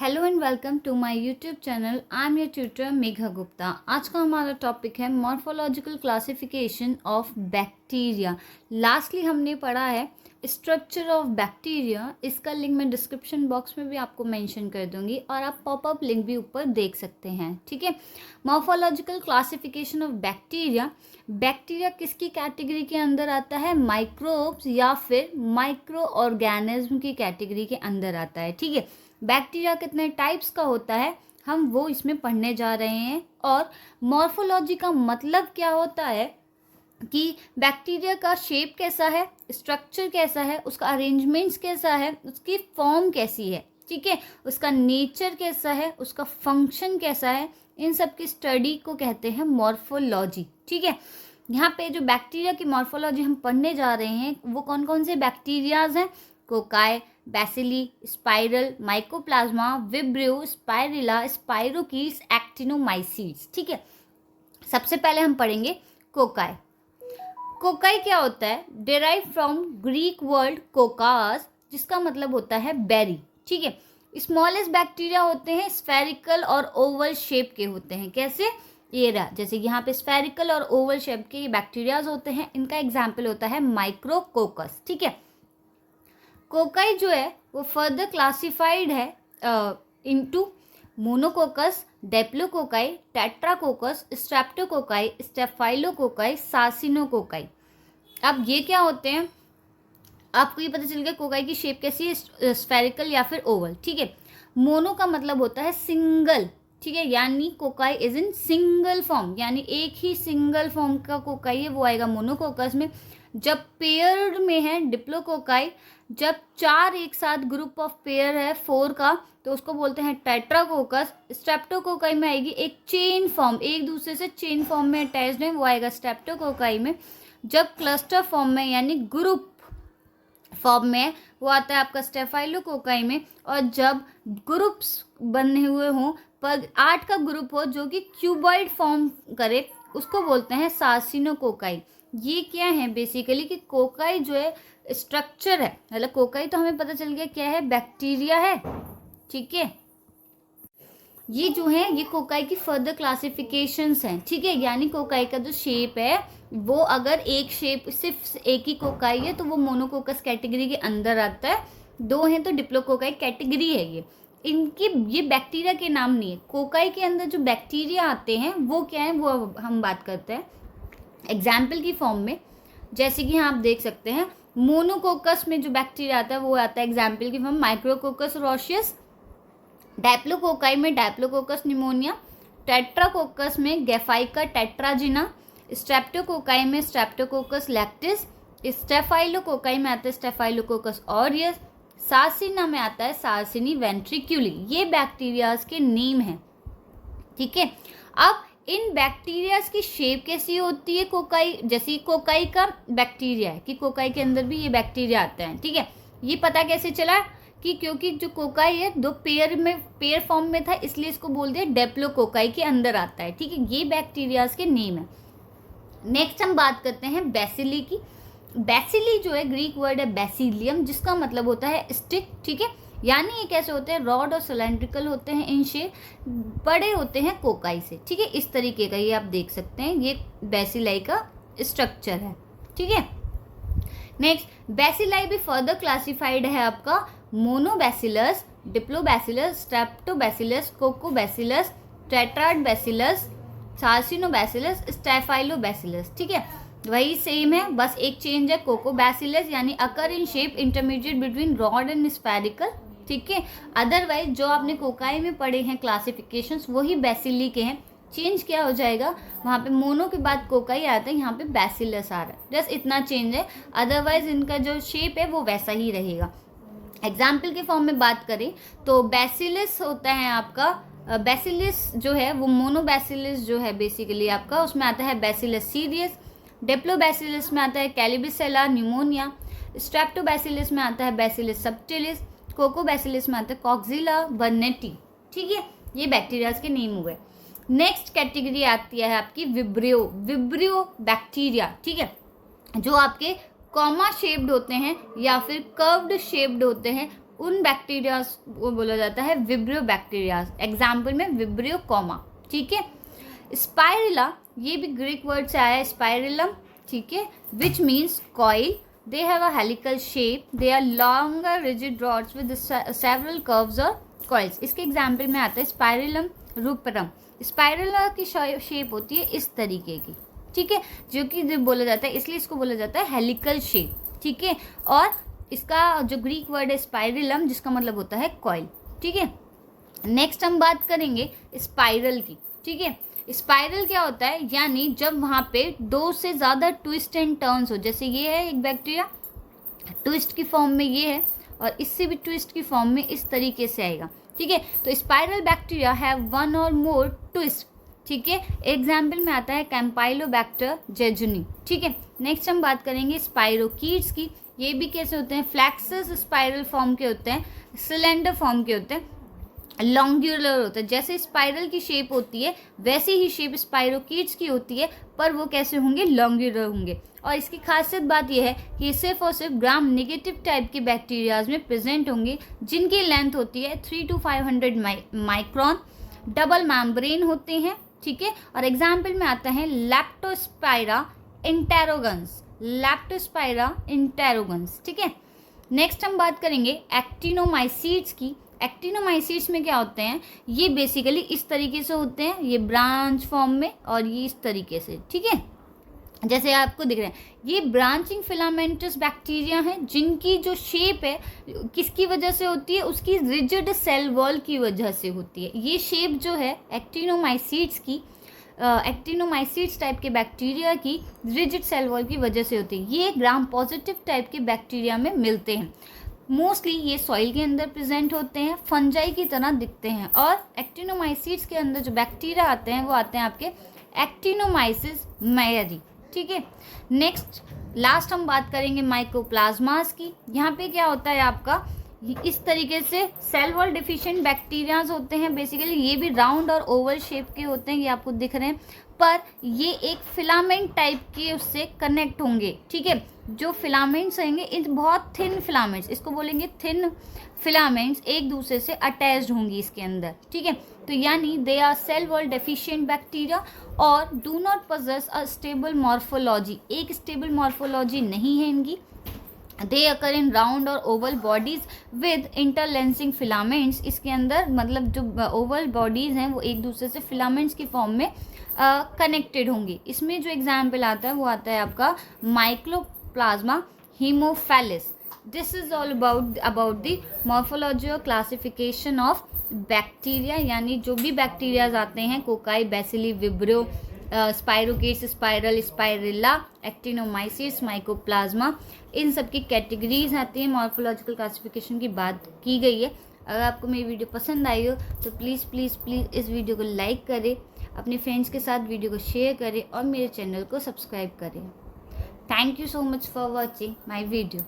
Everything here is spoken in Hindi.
Hello and welcome to my YouTube channel. I am your tutor Megha Gupta. आज का हमारा टॉपिक है morphological classification of bacteria. Lastly हमने पढ़ा है स्ट्रक्चर ऑफ बैक्टीरिया। इसका लिंक मैं डिस्क्रिप्शन बॉक्स में भी आपको मेंशन कर दूंगी और आप पॉपअप लिंक भी ऊपर देख सकते हैं। ठीक है, morphological classification of bacteria. Bacteria किसकी कैटेगरी के अंदर आता है? माइक्रोब्स या फिर माइक्रो ऑर्गेनिज्म की कैटेगरी के अंदर आता है। ठीक है, बैक्टीरिया कितने टाइप्स का होता है हम वो इसमें पढ़ने जा रहे हैं। और मॉर्फोलॉजी का मतलब क्या होता है कि बैक्टीरिया का शेप कैसा है, स्ट्रक्चर कैसा है, उसका अरेंजमेंट्स कैसा है, उसकी फॉर्म कैसी है, ठीक है, उसका नेचर कैसा है, उसका फंक्शन कैसा है, इन सब की स्टडी को कहते हैं मॉर्फोलॉजी। ठीक है, यहाँ पे जो बैक्टीरिया की मॉर्फोलॉजी हम पढ़ने जा रहे हैं वो कौन कौन से बैक्टीरियाज हैं? Cocci, bacilli, spiral, mycoplasma, vibrio, spirilla, स्पाइरोकीट्स, एक्टिनोमाइसीट्स। ठीक है, सबसे पहले हम पढ़ेंगे कोकाई। कोकाई क्या होता है? डिराइव फ्रॉम ग्रीक वर्ड कोकास, जिसका मतलब होता है बेरी। ठीक है, स्मॉलेस्ट बैक्टीरिया होते हैं स्फेरिकल और ओवल शेप के होते हैं। कैसे? ये रहा, जैसे यहाँ पे स्फेरिकल और ओवल शेप के बैक्टीरियाज होते हैं। इनका एग्जाम्पल होता है माइक्रोकोकस। ठीक है, कोकाई जो है वो फर्दर क्लासिफाइड है into monococcus, diplococci, tetracoccus, streptococci, staphylococci, sarcinococci. अब ये क्या होते हैं? आपको ये पता चल गया कोकाई की शेप कैसी है, स्फेरिकल या फिर ओवल। ठीक है, मोनो का मतलब होता है सिंगल। ठीक है, यानी cocci is in single form, यानी एक ही सिंगल फॉर्म का कोकाई है वो आएगा मोनोकोकस में। जब पेयर्ड में है डिप्लोकोकाई, जब चार एक साथ ग्रुप ऑफ पेयर है 4 का तो उसको बोलते हैं टेट्राकोकस। स्ट्रेप्टोकोकाई में आएगी एक चेन फॉर्म, एक दूसरे से चेन फॉर्म में अटैच्ड है, वो आएगा स्ट्रेप्टोकोकाई में। जब क्लस्टर फॉर्म में यानी ग्रुप फॉर्म में वो आता है आपका स्टेफाइलोकोकाई में। और जब ग्रुप्स बने हुए हों पर 8 का ग्रुप हो जो कि क्यूबॉइड फॉर्म करे उसको बोलते हैं सासिनोकोकाई। ये क्या है बेसिकली कि कोकाई जो है स्ट्रक्चर है, मतलब कोकाई तो हमें पता चल गया क्या है, बैक्टीरिया है। ठीक है, ये जो है ये कोकाई की फर्दर क्लासिफिकेशंस हैं। ठीक है, यानी कोकाई का जो शेप है वो अगर एक शेप सिर्फ एक ही कोकाई है तो वो मोनोकोकस कैटेगरी के अंदर आता है, 2 हैं तो डिप्लोकोकाई कैटेगरी है। ये इनकी ये बैक्टीरिया के नाम नहीं है। कोकाई के अंदर जो बैक्टीरिया आते हैं वो क्या है वो हम बात करते हैं एग्जाम्पल की फॉर्म में। जैसे कि यहाँ आप देख सकते हैं मोनोकोकस में जो बैक्टीरिया आता है वो आता है एग्जाम्पल की फॉर्म माइक्रोकोकस रोशियस, डायप्लोकोकाई में डायप्लोकोकस निमोनिया, टेट्राकोकस में गेफाइका टेट्राजिना, स्ट्रेप्टोकोकाई में स्ट्रेप्टोकोकस लैक्टिस, स्टेफाइलोकोकाई में आता है स्टेफाइलोकोकस ऑरियस, सार्सिना में आता है सार्सिनी वेंट्रिक्यूली। ये बैक्टीरियाज के नेम हैं। ठीक है, अब इन बैक्टीरियाज की शेप कैसी होती है? कोकाई जैसी कोकाई का बैक्टीरिया है कि कोकाई के अंदर भी ये बैक्टीरिया आते हैं। ठीक है, ये पता कैसे चला कि क्योंकि जो कोकाई है 2 पेयर फॉर्म में था इसलिए इसको बोल दिया डेप्लोकोकाई के अंदर आता है। ठीक है, ये बैक्टीरियाज के नेम है। नेक्स्ट हम बात करते हैं बैसिली की। बैसिली जो है ग्रीक वर्ड है बैसिलियम, जिसका मतलब होता है स्टिक। ठीक है, यानी ये कैसे होते हैं? रॉड और सिलेंड्रिकल होते हैं इन शेप, बड़े होते हैं कोकाई से। ठीक है, इस तरीके का ये आप देख सकते हैं, ये बैसिलाई का स्ट्रक्चर है। ठीक है, नेक्स्ट बैसिलाई भी फर्दर क्लासिफाइड है आपका मोनोबैसिलस, डिप्लोबैसिलस, स्ट्रेप्टोबैसिलस, कोकोबैसिलस, टेट्राडबैसिलस, सार्सिनोबैसिलस, स्टेफाइलोबैसिलस। ठीक है, वही सेम है, बस एक चेंज है, कोकोबैसिलस यानी occur in shape intermediate between rod and spherical. ठीक है, अदरवाइज जो आपने कोकाई में पढ़े हैं क्लासिफिकेशंस वही बैसिली के हैं। चेंज क्या हो जाएगा, वहाँ पे मोनो के बाद कोकाई आता है, यहाँ पे बैसिलस आ रहा है, जस्ट इतना चेंज है। अदरवाइज इनका जो शेप है वो वैसा ही रहेगा। एग्जाम्पल के फॉर्म में बात करें तो बैसिलस होता है आपका, बैसिलस जो है वो मोनोबैसिलस जो है बेसिकली आपका उसमें आता है बैसिलस सीरियस, डिप्लोबैसिलस में आता है कैलिबिसेला न्यूमोनिया, स्ट्रेप्टोबैसिलस में आता है बैसिलस सबटिलिस, कोकोबैसिलस में आता है कॉक्सिला बर्नेटी। ठीक है, ये बैक्टीरियाज के नेम हुए। नेक्स्ट कैटेगरी आती है आपकी विब्रियो। विब्रियो बैक्टीरिया, ठीक है, जो आपके कॉमा शेप्ड होते हैं या फिर कर्व्ड शेप्ड होते हैं उन बैक्टीरिया को बोला जाता है विब्रियो बैक्टीरिया। एग्जाम्पल में विब्रियो कॉमा, ठीक है। स्पाइरुला, ये भी ग्रीक वर्ड से आया है स्पाइरुलम, ठीक है, which means coil. They have a helical shape, they are longer rigid rods with several curves और कॉइल्स। इसके एग्जाम्पल में आता है स्पाइरुलम रूपरम। स्पाइरुला की शेप होती है इस तरीके की, ठीक है, जो कि बोला जाता है, इसलिए इसको बोला जाता है हेलिकल शेप, ठीक है। और इसका जो ग्रीक वर्ड है स्पाइरुलम, जिसका मतलब होता है कॉइल, ठीक है। नेक्स्ट हम बात करेंगे स्पाइरल की, ठीक है। स्पाइरल क्या होता है, यानी जब वहाँ पे 2 से ज़्यादा ट्विस्ट एंड टर्न्स हो, जैसे ये है एक बैक्टीरिया ट्विस्ट की फॉर्म में, ये है, और इससे भी ट्विस्ट की फॉर्म में इस तरीके से आएगा, ठीक है। तो स्पाइरल बैक्टीरिया हैव 1 और मोर ट्विस्ट, ठीक है। एग्जाम्पल में आता है कैम्पाइलोबैक्टर जेजुनी, ठीक है। नेक्स्ट हम बात करेंगे स्पाइरोकीट्स की। ये भी कैसे होते हैं, फ्लैक्सस स्पाइरल फॉर्म के होते हैं, सिलेंडर फॉर्म के होते हैं, लॉन्ग्यूलर होता है। जैसे स्पाइरल की शेप होती है वैसे ही शेप स्पाइरोकीट्स की होती है, पर वो कैसे होंगे, लॉन्ग्यूलर होंगे। और इसकी खासियत बात यह है कि ये सिर्फ और सिर्फ ग्राम नेगेटिव टाइप के बैक्टीरियाज में प्रेजेंट होंगे, जिनकी लेंथ होती है 3 to 500 माइक्रोन, डबल मैम्ब्रेन होते हैं, ठीक है। और एग्जाम्पल में आता है लैप्टोस्पाइरा इंटेरोगन्स, लैप्टोस्पाइरा इंटेरोगन्स, ठीक है। नेक्स्ट हम बात करेंगे एक्टिनोमाइसीट्स की। एक्टिनोमाइसीट्स में क्या होते हैं, ये बेसिकली इस तरीके से होते हैं, ये ब्रांच फॉर्म में, और ये इस तरीके से, ठीक है, जैसे आपको दिख रहे हैं। ये ब्रांचिंग फिलामेंटस बैक्टीरिया हैं, जिनकी जो शेप है किसकी वजह से होती है, उसकी रिजिड सेल वॉल की वजह से होती है। ये शेप जो है एक्टिनोमाइसीट्स की, एक्टिनोमाइसीट्स टाइप के बैक्टीरिया की रिजिड सेल वॉल की वजह से होती है। ये ग्राम पॉजिटिव टाइप के बैक्टीरिया में मिलते हैं। मोस्टली ये सॉइल के अंदर प्रेजेंट होते हैं, फंजाई की तरह दिखते हैं। और एक्टिनोमाइसीट्स के अंदर जो बैक्टीरिया आते हैं वो आते हैं आपके एक्टिनोमाइसिस मेयरी, ठीक है। नेक्स्ट लास्ट हम बात करेंगे माइकोप्लाज्मास की। यहाँ पे क्या होता है आपका, इस तरीके से सेल वॉल डिफिशिएंट बैक्टीरियाज होते हैं। बेसिकली ये भी राउंड और ओवल शेप के होते हैं, ये आपको दिख रहे हैं, पर ये एक फिलामेंट टाइप के उससे कनेक्ट होंगे, ठीक है। जो फिलामेंट्स रहेंगे इन बहुत थिन फिलामेंट्स, इसको बोलेंगे थिन फिलामेंट्स, एक दूसरे से अटैच्ड होंगी इसके अंदर, ठीक है। तो यानी they are cell wall deficient bacteria और do not possess a stable morphology, एक स्टेबल मॉर्फोलॉजी नहीं है इनकी। दे अकर इन राउंड और oval bodies with interlacing filaments. इसके अंदर मतलब जो ओवल बॉडीज हैं वो एक दूसरे से फिलामेंट्स की फॉर्म में कनेक्टेड होंगी। इसमें जो एग्जाम्पल आता है वो आता है आपका mycoplasma haemophilus. This is all about the morphology और क्लासिफिकेशन ऑफ बैक्टीरिया, यानी जो भी बैक्टीरियाज आते हैं, cocci, bacilli, vibrio, spirochaetes, spiral, spirilla, actinomycetes, mycoplasma, इन सब की कैटेगरीज आती हैं। मॉर्फोलॉजिकल क्लासिफिकेशन की बात की गई है। अगर आपको मेरी वीडियो पसंद आई हो तो प्लीज़ प्लीज़ प्लीज़ इस वीडियो को लाइक करें, अपने फ्रेंड्स के साथ वीडियो को शेयर करें और मेरे चैनल को सब्सक्राइब करें। Thank you so much for watching my video.